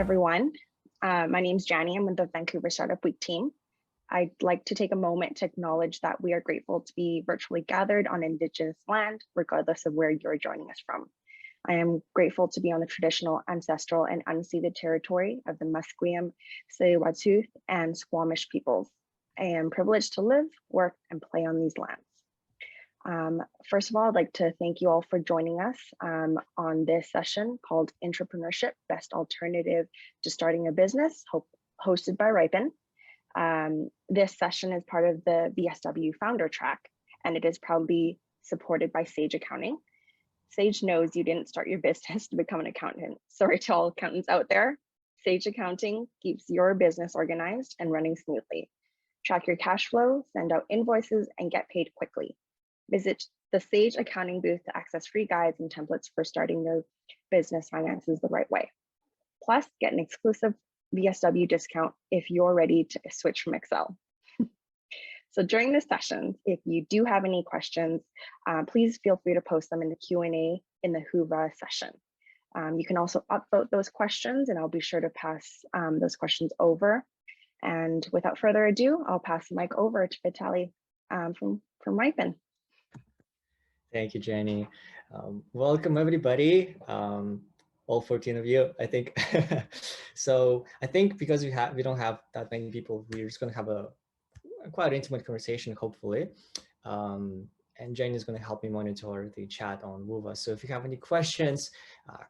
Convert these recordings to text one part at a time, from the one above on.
everyone. My name is Jani. I'm with the Vancouver Startup Week team. I'd like to take a moment to acknowledge that we are grateful to be virtually gathered on Indigenous land, regardless of where you're joining us from. I am grateful to be on the traditional, ancestral, and unceded territory of the Musqueam, Tsleil-Waututh, and Squamish peoples. I am privileged to live, work, and play on these lands. First of all, I'd like to thank you all for joining us on this session called Intrapreneurship, Best Alternative to Starting a Business, hosted by Riipen. This session is part of the VSW Founder Track, and it is proudly supported by Sage Accounting. Sage knows you didn't start your business to become an accountant. Sorry to all accountants out there. Sage Accounting keeps your business organized and running smoothly. Track your cash flow, send out invoices, and get paid quickly. Visit the Sage Accounting booth to access free guides and templates for starting your business finances the right way. Plus, get an exclusive VSW discount if you're ready to switch from Excel. So during this session, if you do have any questions, please feel free to post them in the Q&A in the Whova session. You can also upvote those questions, and I'll be sure to pass those questions over. And without further ado, I'll pass the mic over to Vitaly from Riipen. Thank you, Jenny. Welcome, everybody. All 14 of you, I think. So I think because we don't have that many people, we're just going to have a quite intimate conversation, hopefully. And Jenny is going to help me monitor the chat on Whova. So if you have any questions,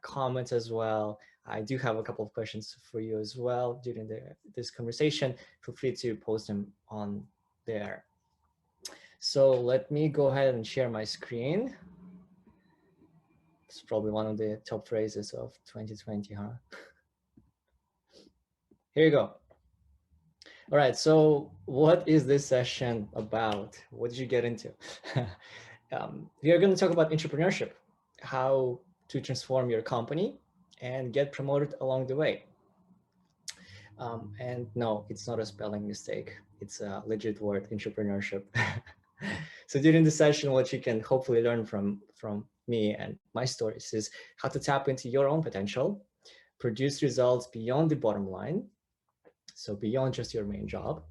comments as well, I do have a couple of questions for you as well during this conversation. Feel free to post them on there. So let me go ahead and share my screen. It's probably one of the top phrases of 2020, huh? Here you go. All right, so what is this session about? What did you get into? We are going to talk about entrepreneurship, how to transform your company and get promoted along the way. And no, it's not a spelling mistake. It's a legit word, entrepreneurship. So during the session, what you can hopefully learn from me and my stories is how to tap into your own potential, produce results beyond the bottom line, so beyond just your main job,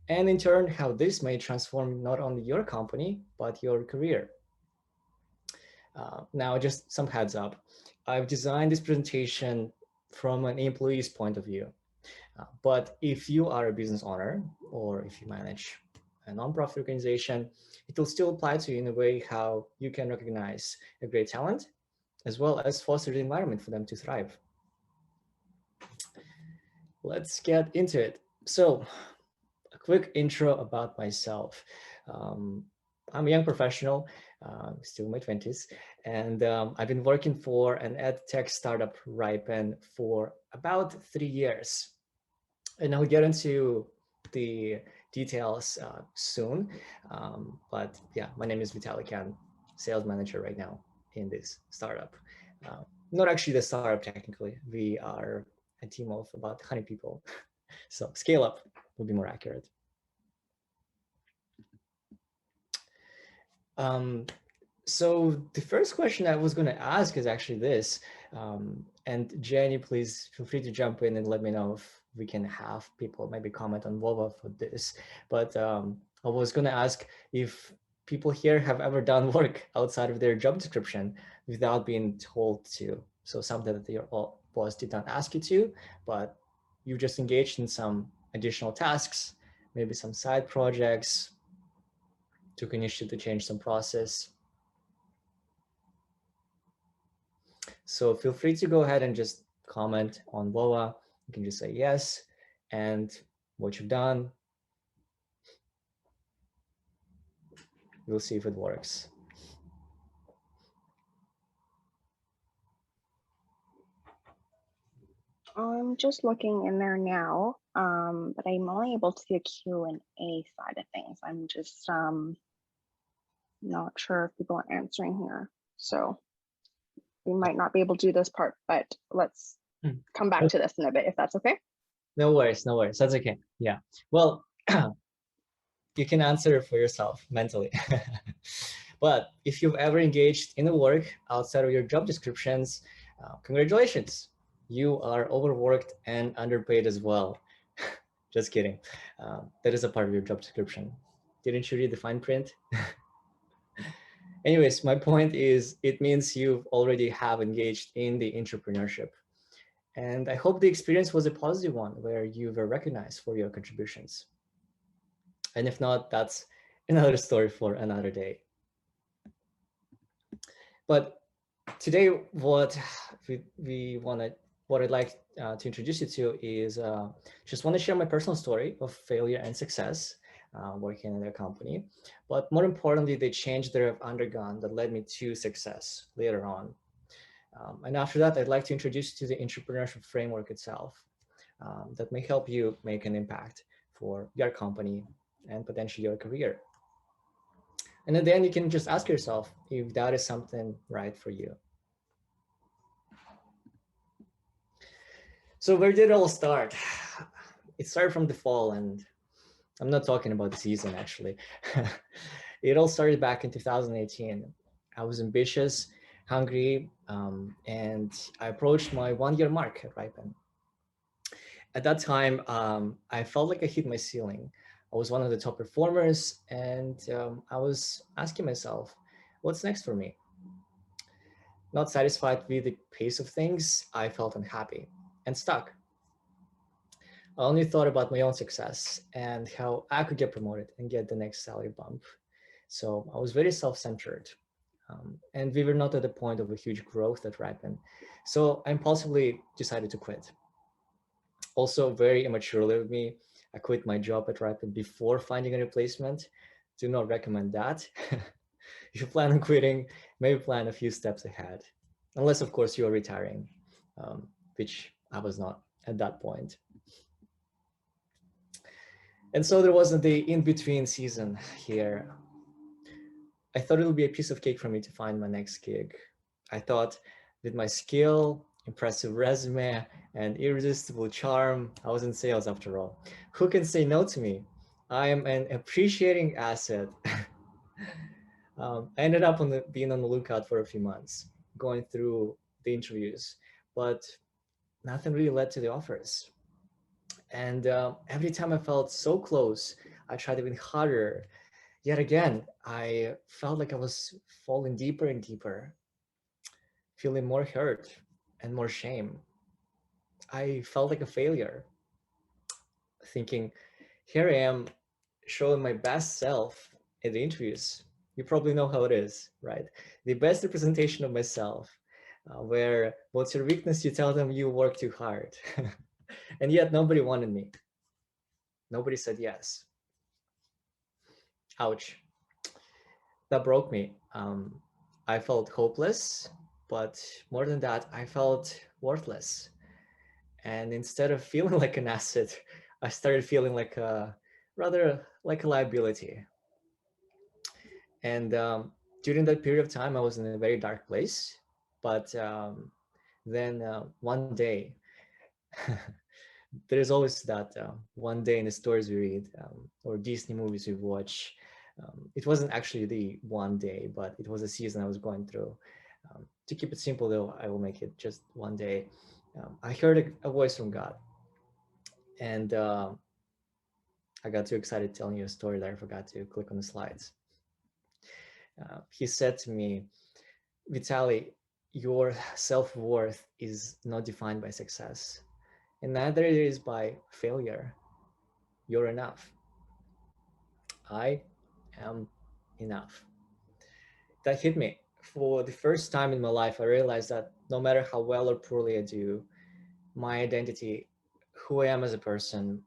and in turn, how this may transform not only your company, but your career. Now, just some heads up. I've designed this presentation from an employee's point of view. But if you are a business owner, or if you manage a nonprofit organization, it will still apply to you in a way how you can recognize a great talent, as well as foster the environment for them to thrive. Let's get into it. So a quick intro about myself. I'm a young professional, still in my 20s, and I've been working for an ed tech startup, Riipen, for about 3 years. And I'll get into the details soon. But yeah, my name is Vitaly, I'm sales manager right now in this startup. Not actually the startup technically. We are a team of about 100 people. So scale up would be more accurate. So the first question I was going to ask is actually this. And Jenny, please feel free to jump in and let me know if we can have people maybe comment on Whova for this. But I was going to ask if people here have ever done work outside of their job description without being told to. So something that your boss did not ask you to, but you just engaged in some additional tasks, maybe some side projects, took initiative to change some process. So feel free to go ahead and just comment on Whova. You can just say yes and what you've done. We'll see if it works. I'm just looking in there now, but I'm only able to see a Q&A side of things. I'm just not sure if people are answering here. So we might not be able to do this part, but let's come back to this in a bit, if that's okay. No worries, no worries. That's okay. Yeah. Well, you can answer for yourself mentally. But if you've ever engaged in a work outside of your job descriptions, congratulations. You are overworked and underpaid as well. Just kidding. That is a part of your job description. Didn't you read the fine print? Anyways, my point is it means you already have engaged in the entrepreneurship. And I hope the experience was a positive one where you were recognized for your contributions. And if not, that's another story for another day. But today, we want to, what I'd like to introduce you to is just want to share my personal story of failure and success working in a company. But more importantly, the change that I've undergone that led me to success later on. And after that, I'd like to introduce you to the entrepreneurship framework itself that may help you make an impact for your company and potentially your career. And at the end, you can just ask yourself if that is something right for you. So where did it all start? It started from the fall, and I'm not talking about the season actually. It all started back in 2018. I was ambitious, hungry, and I approached my 1 year mark at Riipen. At that time, I felt like I hit my ceiling. I was one of the top performers, and I was asking myself, what's next for me? Not satisfied with the pace of things, I felt unhappy and stuck. I only thought about my own success and how I could get promoted and get the next salary bump. So I was very self-centered. And we were not at the point of a huge growth at Ripen. So I impulsively decided to quit. Also very immaturely of me, I quit my job at Ripen before finding a replacement. Do not recommend that. If you plan on quitting, maybe plan a few steps ahead. Unless, of course, you are retiring, which I was not at that point. And so there wasn't the in-between season here. I thought it would be a piece of cake for me to find my next gig. I thought with my skill, impressive resume, and irresistible charm, I was in sales after all. Who can say no to me? I am an appreciating asset. I ended up being on the lookout for a few months, going through the interviews, but nothing really led to the offers. And every time I felt so close, I tried even harder. Yet again, I felt like I was falling deeper and deeper, feeling more hurt and more shame. I felt like a failure, thinking, here I am showing my best self in the interviews. You probably know how it is, right? The best representation of myself, where what's your weakness? You tell them you work too hard. And yet nobody wanted me. Nobody said yes. Ouch. That broke me. I felt hopeless, but more than that, I felt worthless. And instead of feeling like an asset, I started feeling like rather like a liability. And during that period of time, I was in a very dark place. But then one day, there is always that one day in the stories we read or Disney movies we watch. It wasn't actually the one day, but it was a season I was going through. To keep it simple, though, I will make it just one day. I heard a voice from God, and I got too excited telling you a story that I forgot to click on the slides. He said to me, Vitaly, your self-worth is not defined by success, and neither it is by failure. You're enough. I am enough. That hit me. For the first time in my life, I realized that no matter how well or poorly I do, my identity, who I am as a person,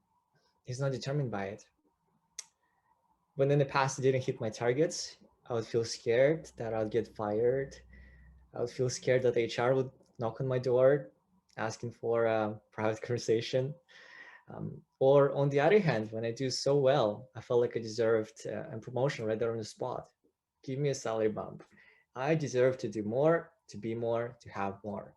is not determined by it. When in the past I didn't hit my targets, I would feel scared that I'd get fired. I would feel scared that HR would knock on my door asking for a private conversation. Or on the other hand, when I do so well, I felt like I deserved a promotion right there on the spot. Give me a salary bump. I deserve to do more, to be more, to have more.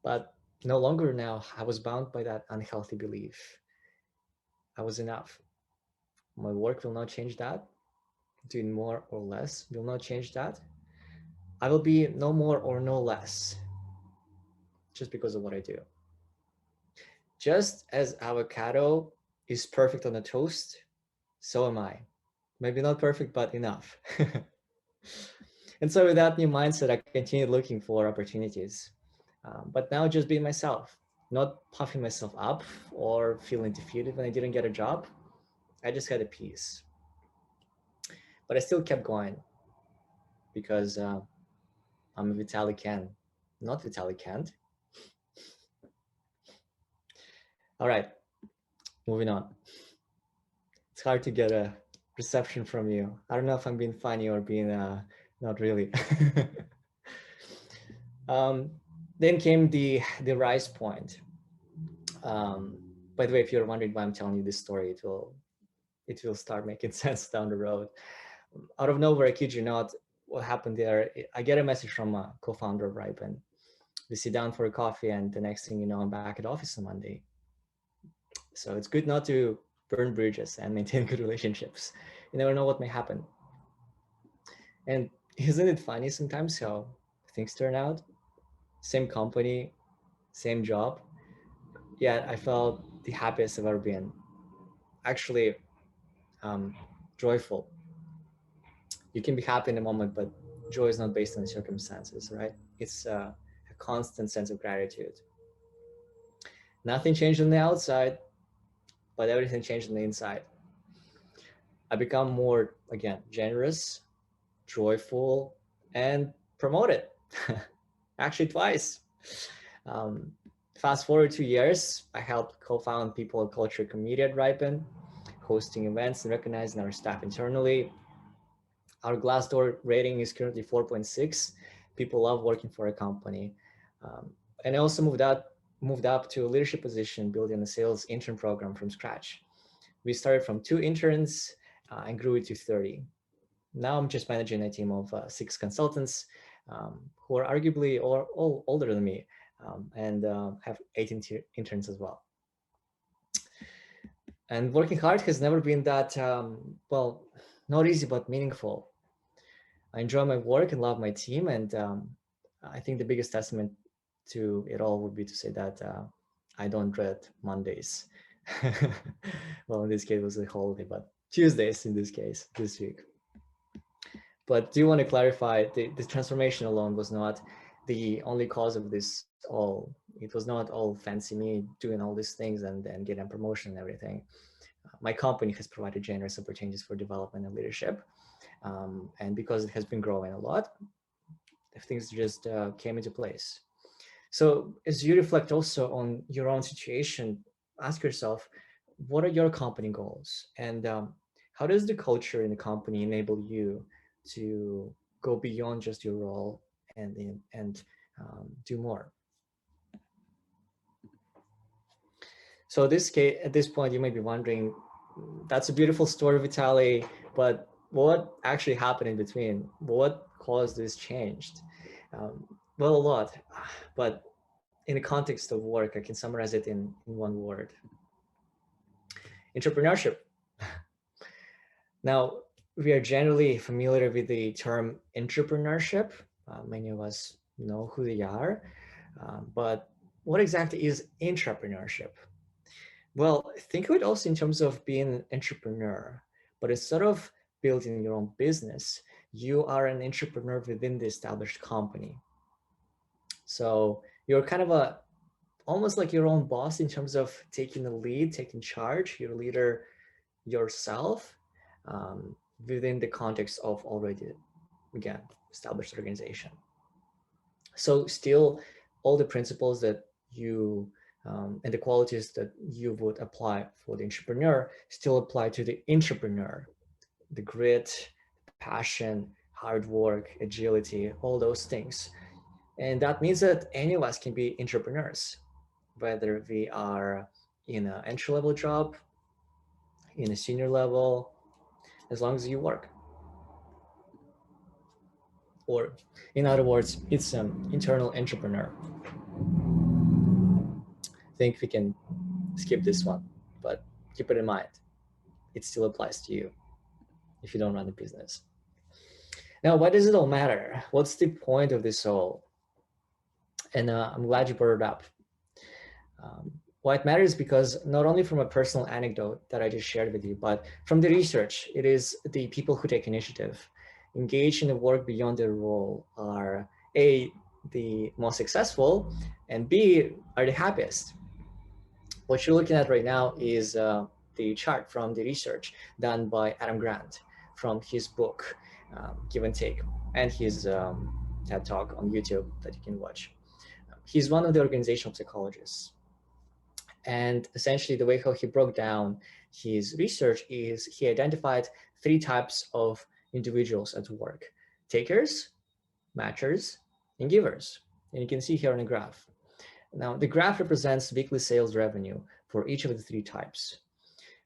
But no longer now, I was bound by that unhealthy belief. I was enough. My work will not change that. Doing more or less will not change that. I will be no more or no less. just because of what I do. Just as avocado is perfect on a toast, so am I. Maybe not perfect, but enough. And so with that new mindset, I continued looking for opportunities, but now just being myself, not puffing myself up or feeling defeated when I didn't get a job. I just had a peace. But I still kept going because I'm a Vitaly Can, not Vitaly Kant. All right, moving on. It's hard to get a reception from you. I don't know if I'm being funny or being not really. Then came the rise point. By the way, if you're wondering why I'm telling you this story, it will start making sense down the road. Out of nowhere, I kid you not, what happened there, I get a message from a co-founder of Riipen. We sit down for a coffee, and the next thing you know, I'm back at the office on Monday. So it's good not to burn bridges and maintain good relationships. You never know what may happen. And isn't it funny sometimes how things turn out? Same company, same job, yet I felt the happiest I've ever been. Actually, joyful. You can be happy in a moment, but joy is not based on circumstances, right? It's a constant sense of gratitude. Nothing changed on the outside, but everything changed on the inside. I become more, again, generous, joyful, and promoted. Actually, twice. Um, Fast forward 2 years, I helped co-found People and Culture Committee at Riipen, hosting events and recognizing our staff internally. Our Glassdoor rating is currently 4.6. People love working for a company. And I also moved up to a leadership position, building a sales intern program from scratch. We started from 2 interns and grew it to 30. Now I'm just managing a team of 6 consultants who are arguably all older than me and have 18 interns as well. And working hard has never been that, well, not easy, but meaningful. I enjoy my work and love my team. And I think the biggest testament to it all would be to say that I don't dread Mondays. Well, in this case, it was a holiday, but Tuesdays in this case, this week. But do you want to clarify the transformation alone was not the only cause of this all. It was not all fancy me doing all these things and then getting a promotion and everything. My company has provided generous opportunities for development and leadership. And because it has been growing a lot, things just came into place. So as you reflect also on your own situation, ask yourself, what are your company goals? And how does the culture in the company enable you to go beyond just your role and do more? So this case, at this point, you might be wondering, that's a beautiful story, Vitaly, but what actually happened in between? What caused this change? Well, a lot, but in the context of work, I can summarize it in one word: entrepreneurship. Now, we are generally familiar with the term entrepreneurship. Many of us know who they are, but what exactly is intrapreneurship? Well, think of it also in terms of being an entrepreneur, but instead of building your own business, you are an entrepreneur within the established company. So you're kind of almost like your own boss in terms of taking the lead, taking charge. You're a leader yourself within the context of already, again, established organization. So still all the principles that you and the qualities that you would apply for the entrepreneur still apply to the entrepreneur. The grit, passion, hard work, agility, all those things. And that means that any of us can be entrepreneurs, whether we are in an entry-level job, in a senior level, as long as you work. Or in other words, it's an internal entrepreneur. I think we can skip this one, but keep it in mind. It still applies to you if you don't run a business. Now, why does it all matter? What's the point of this all? And I'm glad you brought it up. Why it matters because not only from a personal anecdote that I just shared with you, but from the research, it is the people who take initiative, engage in the work beyond their role are A, the most successful, and B, are the happiest. What you're looking at right now is the chart from the research done by Adam Grant from his book, Give and Take, and his TED Talk on YouTube that you can watch. He's one of the organizational psychologists. And essentially the way how he broke down his research is he identified 3 types of individuals at work: takers, matchers, and givers. And you can see here on the graph. Now the graph represents weekly sales revenue for each of the 3 types.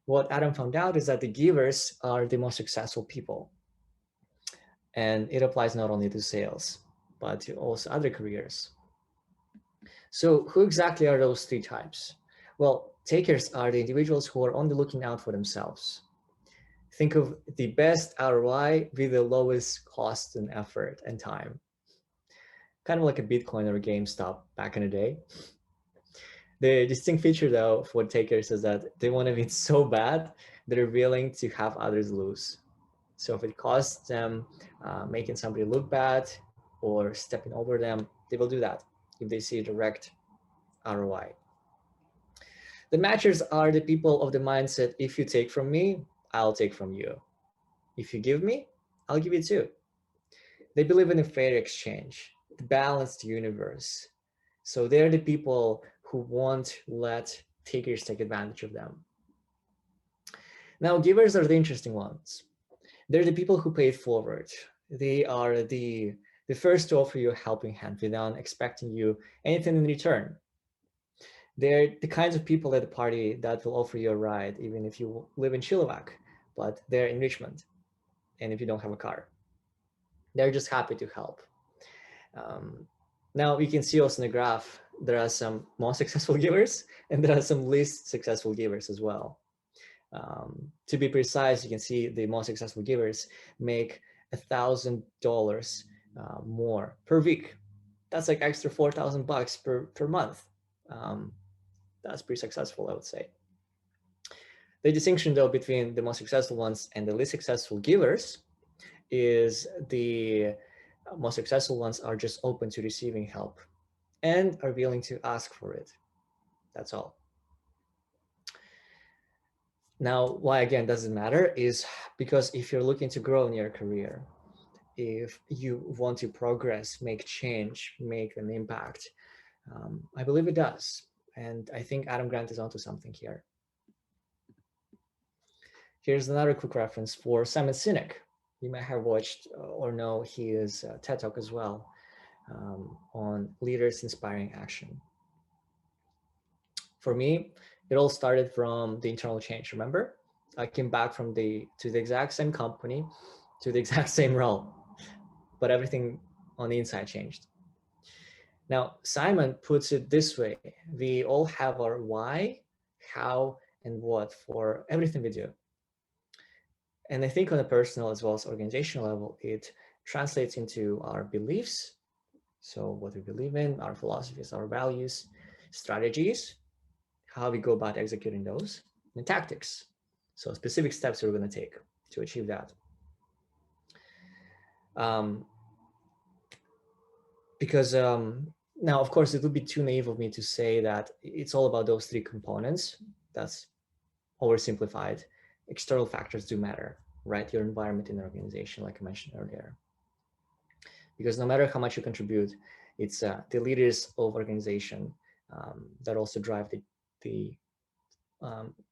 What Adam found out is that the givers are the most successful people. And it applies not only to sales, but to also other careers. So who exactly are those 3 types? Well, takers are the individuals who are only looking out for themselves. Think of the best ROI with the lowest cost and effort and time. Kind of like a Bitcoin or a GameStop back in the day. The distinct feature though for takers is that they want to win so bad, they're willing to have others lose. So if it costs them making somebody look bad or stepping over them, they will do that if they see a direct ROI. The matchers are the people of the mindset, if you take from me, I'll take from you. If you give me, I'll give you too. They believe in a fair exchange, the balanced universe. So they're the people who won't let takers take advantage of them. Now, givers are the interesting ones. They're the people who pay it forward. They are the first to offer you a helping hand without expecting you anything in return. They're the kinds of people at the party that will offer you a ride, even if you live in Chilliwack, but they're in Richmond, and if you don't have a car. They're just happy to help. Now, you can see also in the graph, there are some more successful givers, and there are some least successful givers as well. To be precise, you can see the most successful givers make $1,000 more per week. That's like extra $4,000 per month. That's pretty successful, I would say. The distinction though between the most successful ones and the least successful givers is the most successful ones are just open to receiving help and are willing to ask for it. That's all. Now, why again does it matter is because if you're looking to grow in your career, if you want to progress, make change, make an impact, I believe it does. And I think Adam Grant is onto something here. Here's another quick reference for Simon Sinek. You might have watched or know his TED Talk as well on leaders inspiring action. For me, it all started from the internal change. Remember, I came back to the exact same company, to the exact same role, but everything on the inside changed. Now, Simon puts it this way: we all have our why, how, and what for everything we do. And I think on a personal as well as organizational level, it translates into our beliefs. So what we believe in, our philosophies, our values, strategies, how we go about executing those, and tactics. So specific steps we're going to take to achieve that. Because now, of course, it would be too naive of me to say that it's all about those 3 components. That's oversimplified. External factors do matter, right? Your environment in the organization, like I mentioned earlier. Because no matter how much you contribute, it's the leaders of organization that also drive the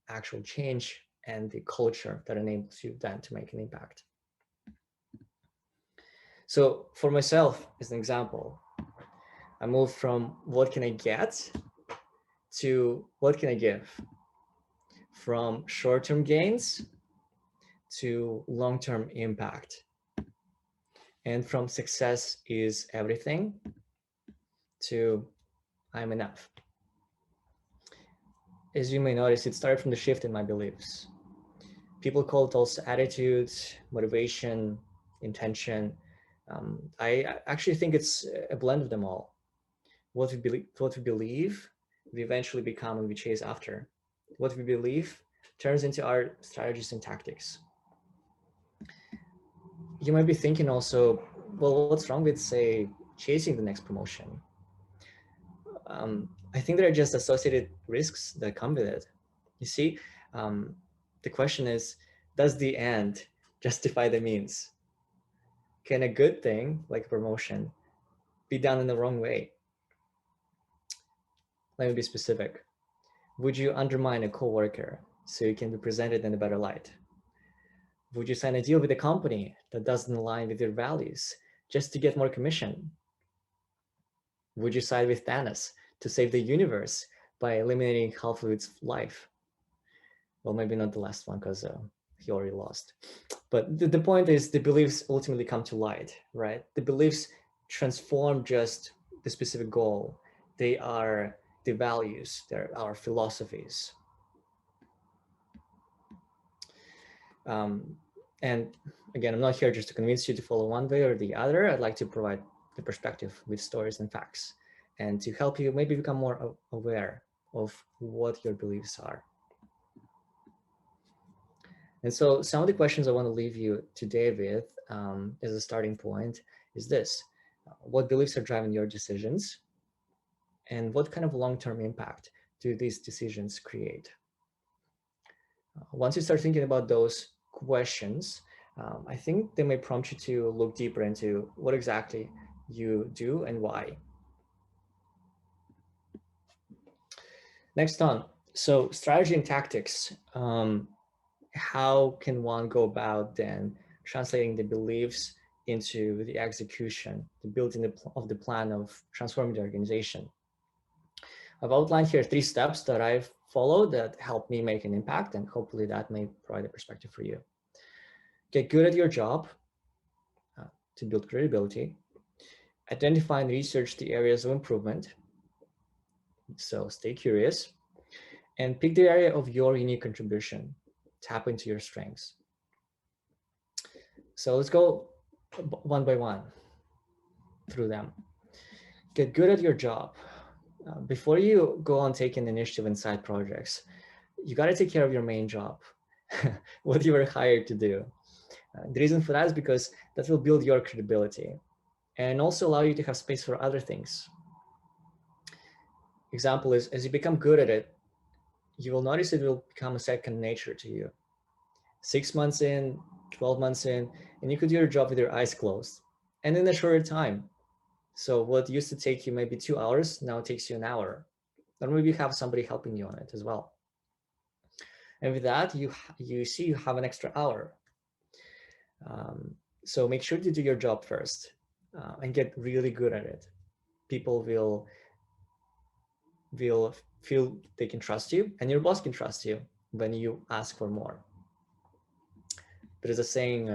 actual change and the culture that enables you then to make an impact. So for myself, as an example, I moved from what can I get to what can I give? From short-term gains to long-term impact. And from success is everything to I'm enough. As you may notice, it started from the shift in my beliefs. People call it also attitude, motivation, intention. I actually think it's a blend of them all. what we believe, we eventually become and we chase after. What we believe turns into our strategies and tactics. You might be thinking also, well, what's wrong with, say, chasing the next promotion? I think there are just associated risks that come with it. You see, the question is, does the end justify the means? Can a good thing, like a promotion, be done in the wrong way? Let me be specific. Would you undermine a coworker so you can be presented in a better light? Would you sign a deal with a company that doesn't align with your values just to get more commission? Would you side with Thanos to save the universe by eliminating half of its life? Well, maybe not the last one because he already lost. But the point is the beliefs ultimately come to light, right? The beliefs transform just the specific goal. They are the values, they're our philosophies. And again, I'm not here just to convince you to follow one way or the other. I'd like to provide the perspective with stories and facts and to help you maybe become more aware of what your beliefs are. And so some of the questions I want to leave you today with as a starting point is this: what beliefs are driving your decisions? And what kind of long-term impact do these decisions create? Once you start thinking about those questions, I think they may prompt you to look deeper into what exactly you do and why. Next on, so strategy and tactics. How can one go about then translating the beliefs into the execution, the building of the plan of transforming the organization? I've outlined here 3 steps that I've followed that help me make an impact, and hopefully that may provide a perspective for you. Get good at your job to build credibility. Identify and research the areas of improvement. So stay curious. And pick the area of your unique contribution. Tap into your strengths. So let's go one by one through them. Get good at your job. Before you go on taking initiative in side projects, you got to take care of your main job, what you were hired to do. The reason for that is because that will build your credibility and also allow you to have space for other things. Example is, as you become good at it, you will notice it will become a second nature to you. 6 months in, 12 months in, and you could do your job with your eyes closed and in a shorter time. So what used to take you maybe 2 hours now takes you an hour. Or maybe you have somebody helping you on it as well. And with that, you see you have an extra hour. So make sure to do your job first and get really good at it. People will feel they can trust you, and your boss can trust you when you ask for more. There's a saying,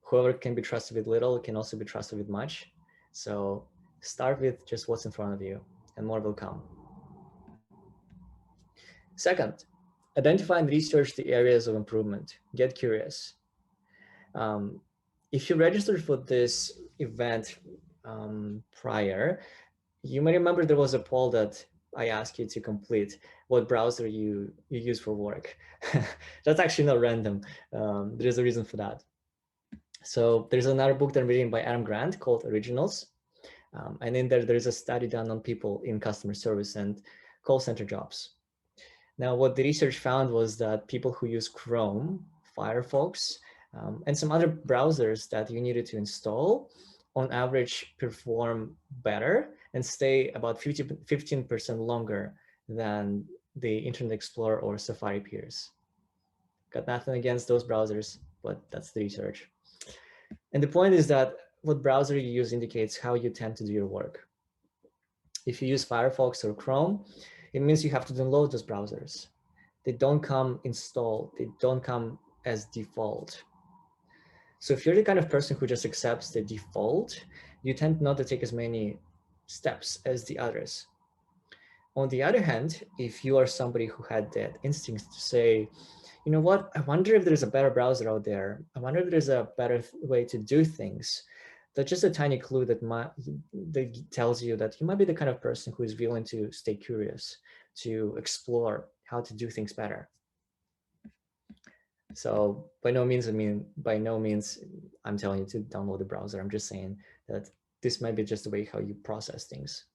whoever can be trusted with little can also be trusted with much. So start with just what's in front of you, and more will come. Second, identify and research the areas of improvement. Get curious. If you registered for this event prior, you may remember there was a poll that I asked you to complete what browser you use for work. That's actually not random. There's a reason for that. So there's another book that I'm reading by Adam Grant called Originals. And in there's a study done on people in customer service and call center jobs. Now, what the research found was that people who use Chrome, Firefox, and some other browsers that you needed to install, on average, perform better and stay about 15% longer than the Internet Explorer or Safari peers. Got nothing against those browsers, but that's the research. And the point is that what browser you use indicates how you tend to do your work. If you use Firefox or Chrome, it means you have to download those browsers. They don't come installed. They don't come as default. So if you're the kind of person who just accepts the default, you tend not to take as many steps as the others. On the other hand, if you are somebody who had that instinct to say, you know what, I wonder if there's a better browser out there. I wonder if there's a better way to do things. That's just a tiny clue that tells you that you might be the kind of person who is willing to stay curious, to explore how to do things better. So by no means I'm telling you to download the browser. I'm just saying that this might be just the way how you process things.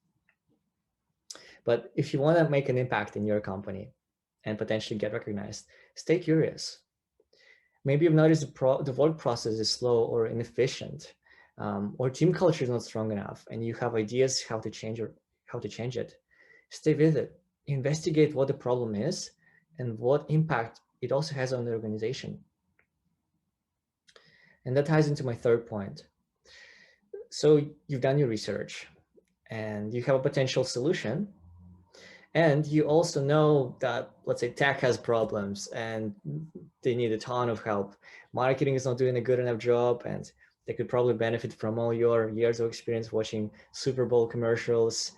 But if you want to make an impact in your company and potentially get recognized, stay curious. Maybe you've noticed the work process is slow or inefficient, or team culture is not strong enough, and you have ideas how to change it. Stay with it. Investigate what the problem is and what impact it also has on the organization. And that ties into my third point. So you've done your research and you have a potential solution. And you also know that, let's say, tech has problems and they need a ton of help. Marketing is not doing a good enough job, and they could probably benefit from all your years of experience watching Super Bowl commercials.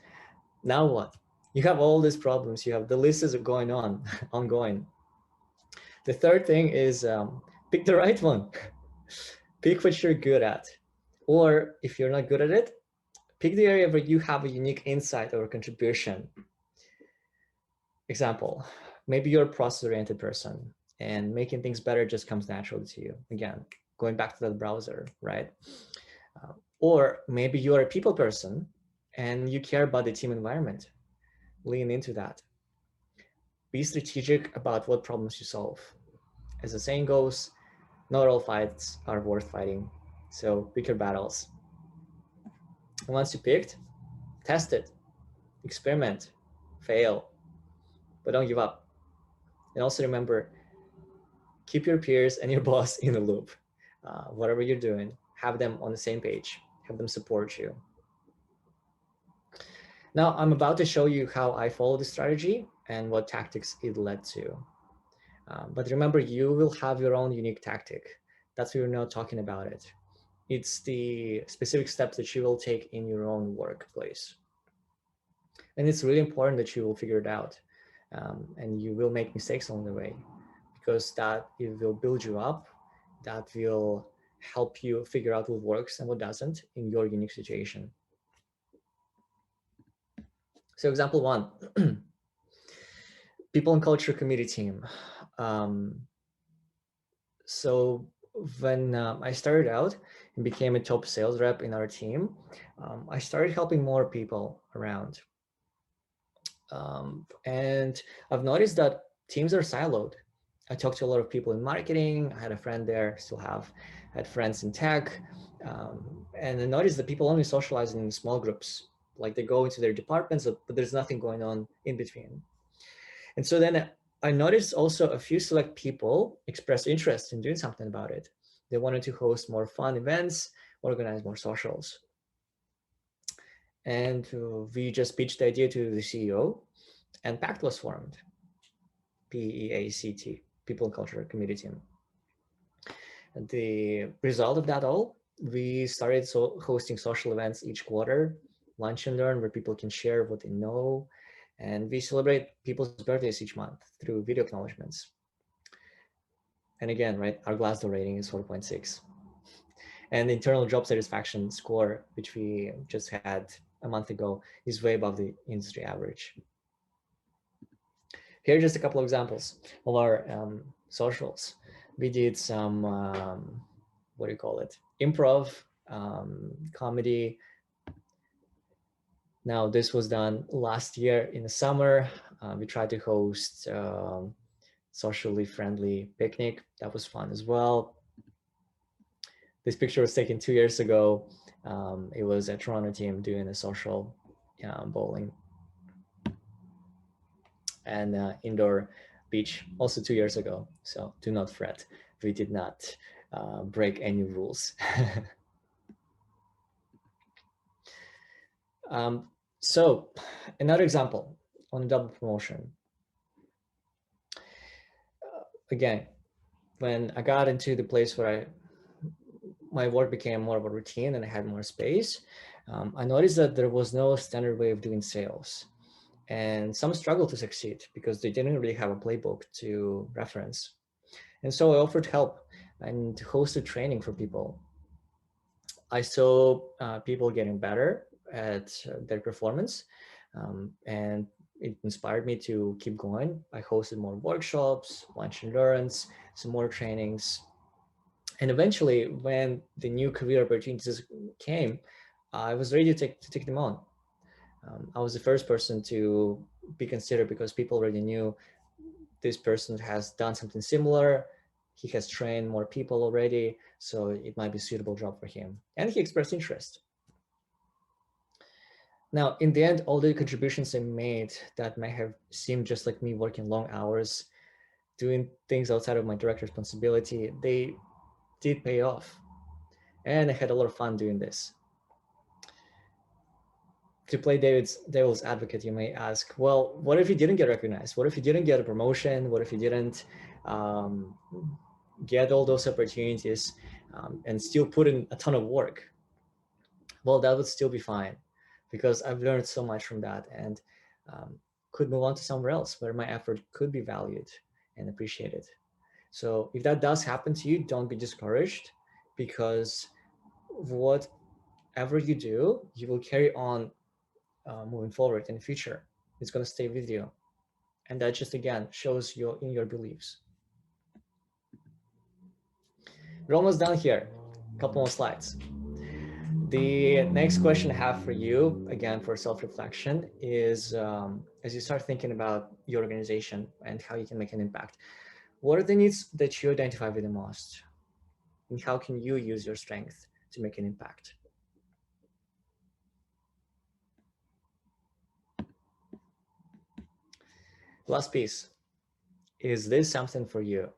Now what? You have all these problems. You have the list is going on, ongoing. The third thing is pick the right one. Pick what you're good at. Or if you're not good at it, pick the area where you have a unique insight or contribution. Example, maybe you're a process-oriented person and making things better just comes naturally to you. Again, going back to that browser, right? Or maybe you're a people person and you care about the team environment. Lean into that. Be strategic about what problems you solve. As the saying goes, not all fights are worth fighting. So pick your battles. And once you picked, test it, experiment, fail, but don't give up. And also remember, keep your peers and your boss in the loop. Whatever you're doing, have them on the same page, have them support you. Now, I'm about to show you how I follow the strategy and what tactics it led to. But remember, you will have your own unique tactic. That's why we're not talking about it. It's the specific steps that you will take in your own workplace. And it's really important that you will figure it out. And you will make mistakes along the way, because it will build you up. That will help you figure out what works and what doesn't in your unique situation. So example one, people and culture committee team. So when I started out and became a top sales rep in our team, I started helping more people around. And I've noticed that teams are siloed. I talked to a lot of people in marketing. I had a friend there, still have. I had friends in tech. And I noticed that people only socialize in small groups. Like they go into their departments, but there's nothing going on in between. And so then I noticed also a few select people express interest in doing something about it. They wanted to host more fun events, organize more socials. And we just pitched the idea to the CEO, and PACT was formed. PEACT, People and Culture Committee Team. And the result of that all, we started hosting social events each quarter, lunch and learn, where people can share what they know. And we celebrate people's birthdays each month through video acknowledgements. And again, right, our Glassdoor rating is 4.6. And the internal job satisfaction score, which we just had a month ago, is way above the industry average. Here are just a couple of examples of our socials. We did some, what do you call it? Improv, comedy. Now, this was done last year in the summer. We tried to host socially friendly picnic. That was fun as well. This picture was taken 2 years ago. It was a Toronto team doing a social bowling. And indoor beach also 2 years ago. So do not fret. We did not break any rules. So another example on a double promotion. Again, when I got into the place where my work became more of a routine and I had more space, I noticed that there was no standard way of doing sales. And some struggled to succeed because they didn't really have a playbook to reference. And so I offered help and hosted training for people. I saw people getting better at their performance, and it inspired me to keep going. I hosted more workshops, lunch and learns, some more trainings. And eventually, when the new career opportunities came, I was ready to take them on. I was the first person to be considered because people already knew this person has done something similar. He has trained more people already, so it might be a suitable job for him. And he expressed interest. Now, in the end, all the contributions I made that may have seemed just like me working long hours, doing things outside of my direct responsibility, they did pay off. And I had a lot of fun doing this. To play devil's advocate, you may ask, well, what if you didn't get recognized? What if you didn't get a promotion? What if you didn't get all those opportunities and still put in a ton of work? Well, that would still be fine because I've learned so much from that and could move on to somewhere else where my effort could be valued and appreciated. So if that does happen to you, don't be discouraged, because whatever you do, you will carry on moving forward in the future. It's going to stay with you. And that just, again, shows you in your beliefs. We're almost done here. A couple more slides. The next question I have for you, again, for self-reflection, is as you start thinking about your organization and how you can make an impact, what are the needs that you identify with the most? And how can you use your strength to make an impact? Last piece, is this something for you?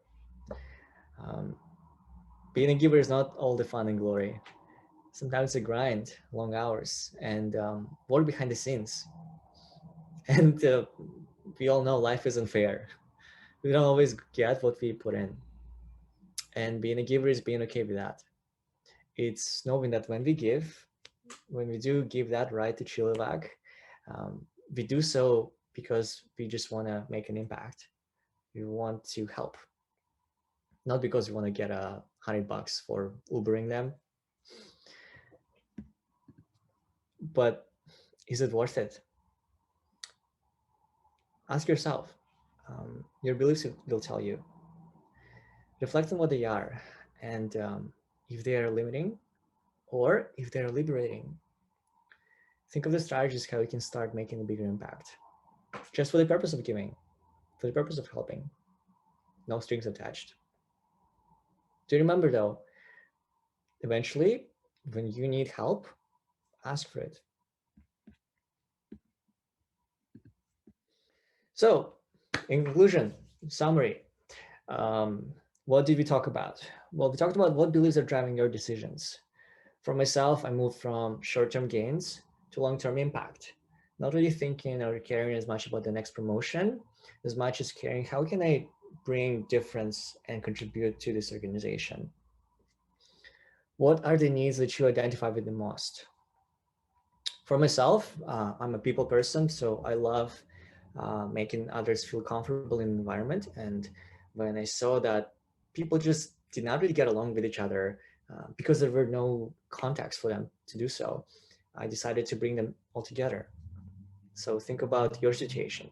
Being a giver is not all the fun and glory. Sometimes a grind, long hours, and work behind the scenes. And we all know life isn't fair. We don't always get what we put in. And being a giver is being okay with that. It's knowing that when we do give that right to Chilliwack, we do so because we just want to make an impact. We want to help, not because we want to get $100 for Ubering them. But is it worth it? Ask yourself. Your beliefs will tell you. Reflect on what they are, and if they are limiting or if they are liberating. Think of the strategies how you can start making a bigger impact, just for the purpose of giving, for the purpose of helping. No strings attached. Do remember though, eventually, when you need help, ask for it. So, in conclusion, summary, what did we talk about? Well, we talked about what beliefs are driving your decisions. For myself, I moved from short-term gains to long-term impact, not really thinking or caring as much about the next promotion, as much as caring how can I bring difference and contribute to this organization. What are the needs that you identify with the most? For myself, I'm a people person, so I love making others feel comfortable in the environment. And when I saw that people just did not really get along with each other because there were no contacts for them to do so, I decided to bring them all together. So think about your situation.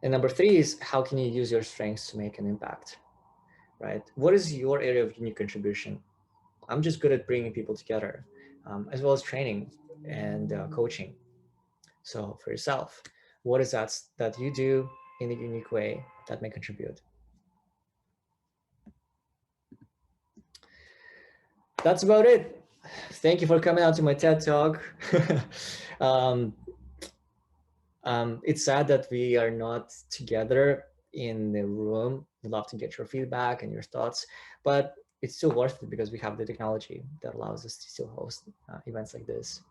And number 3 is, how can you use your strengths to make an impact, right? What is your area of unique contribution? I'm just good at bringing people together, as well as training and coaching. So for yourself, what is that you do in a unique way that may contribute? That's about it. Thank you for coming out to my TED Talk. It's sad that we are not together in the room. We'd love to get your feedback and your thoughts, but it's still worth it because we have the technology that allows us to still host events like this.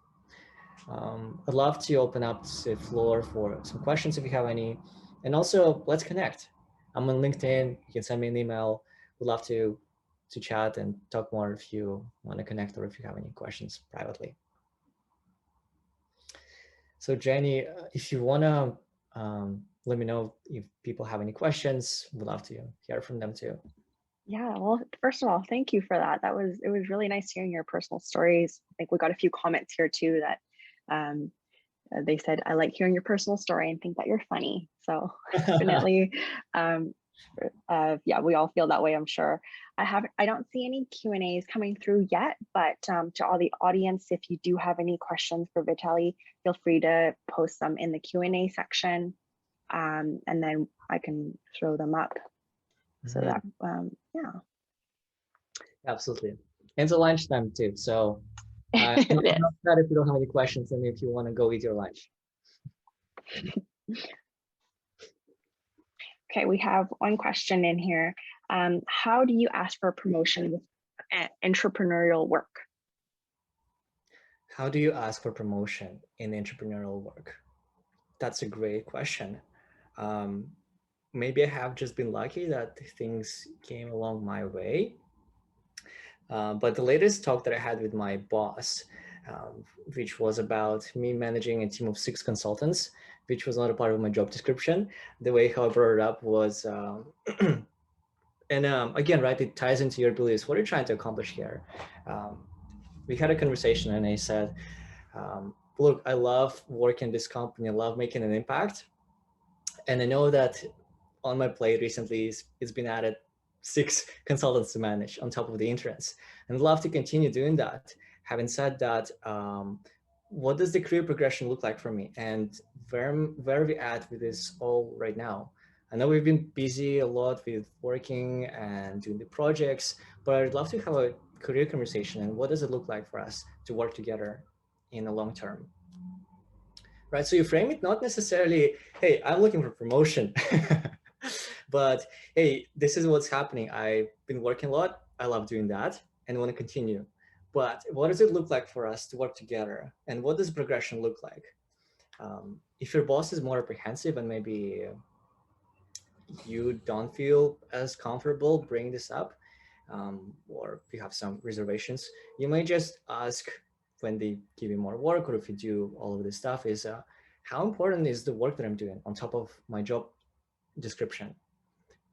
I'd love to open up the floor for some questions if you have any, and also let's connect. I'm on LinkedIn. You can send me an email. We'd love to chat and talk more if you want to connect or if you have any questions privately. So Jenny, if you want to let me know if people have any questions, we'd love to hear from them too. Yeah, well, first of all, thank you for that. It was really nice hearing your personal stories. I think we got a few comments here too that um, they said, I like hearing your personal story and think that you're funny. So definitely, um, yeah, we all feel that way, I'm sure. I don't see any Q&As coming through yet, but to all the audience, if you do have any questions for Vitaly, feel free to post them in the Q&A section, and then I can throw them up. So that, yeah. Absolutely. And it's a lunchtime too. So I'm It is. not sad if you don't have any questions and if you want to go eat your lunch. Okay, we have one question in here. How do you ask for a promotion with entrepreneurial work? How do you ask for promotion in entrepreneurial work? That's a great question. Um, Maybe I have just been lucky that things came along my way. But the latest talk that I had with my boss, which was about me managing a team of 6 consultants, which was not a part of my job description. The way how I brought it up was, and again, right, it ties into your beliefs. What are you trying to accomplish here? We had a conversation and I said, look, I love working in this company. I love making an impact. And I know that on my plate recently, it's been added 6 consultants to manage on top of the interns. And I'd love to continue doing that. Having said that, what does the career progression look like for me? And where are we at with this all right now? I know we've been busy a lot with working and doing the projects, but I'd love to have a career conversation. And what does it look like for us to work together in the long term? Right? So you frame it not necessarily, hey, I'm looking for promotion, but hey, this is what's happening. I've been working a lot. I love doing that and want to continue. But what does it look like for us to work together? And what does progression look like? If your boss is more apprehensive and maybe you don't feel as comfortable bringing this up, or if you have some reservations, you may just ask when they give you more work, or if you do all of this stuff, is how important is the work that I'm doing on top of my job description?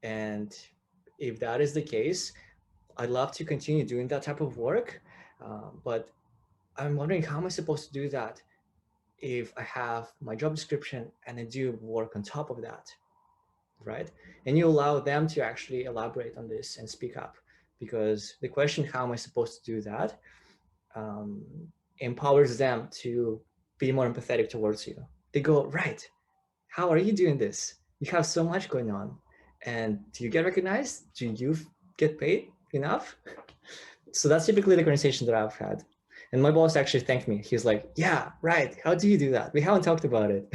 And if that is the case, I'd love to continue doing that type of work, but I'm wondering, how am I supposed to do that if I have my job description and I do work on top of that? Right? And you allow them to actually elaborate on this and speak up, because the question, how am I supposed to do that, empowers them to be more empathetic towards you. They go, right, how are you doing this? You have so much going on. And do you get recognized? Do you get paid enough? So that's typically the conversation that I've had. And my boss actually thanked me. He's like, yeah, right. How do you do that? We haven't talked about it.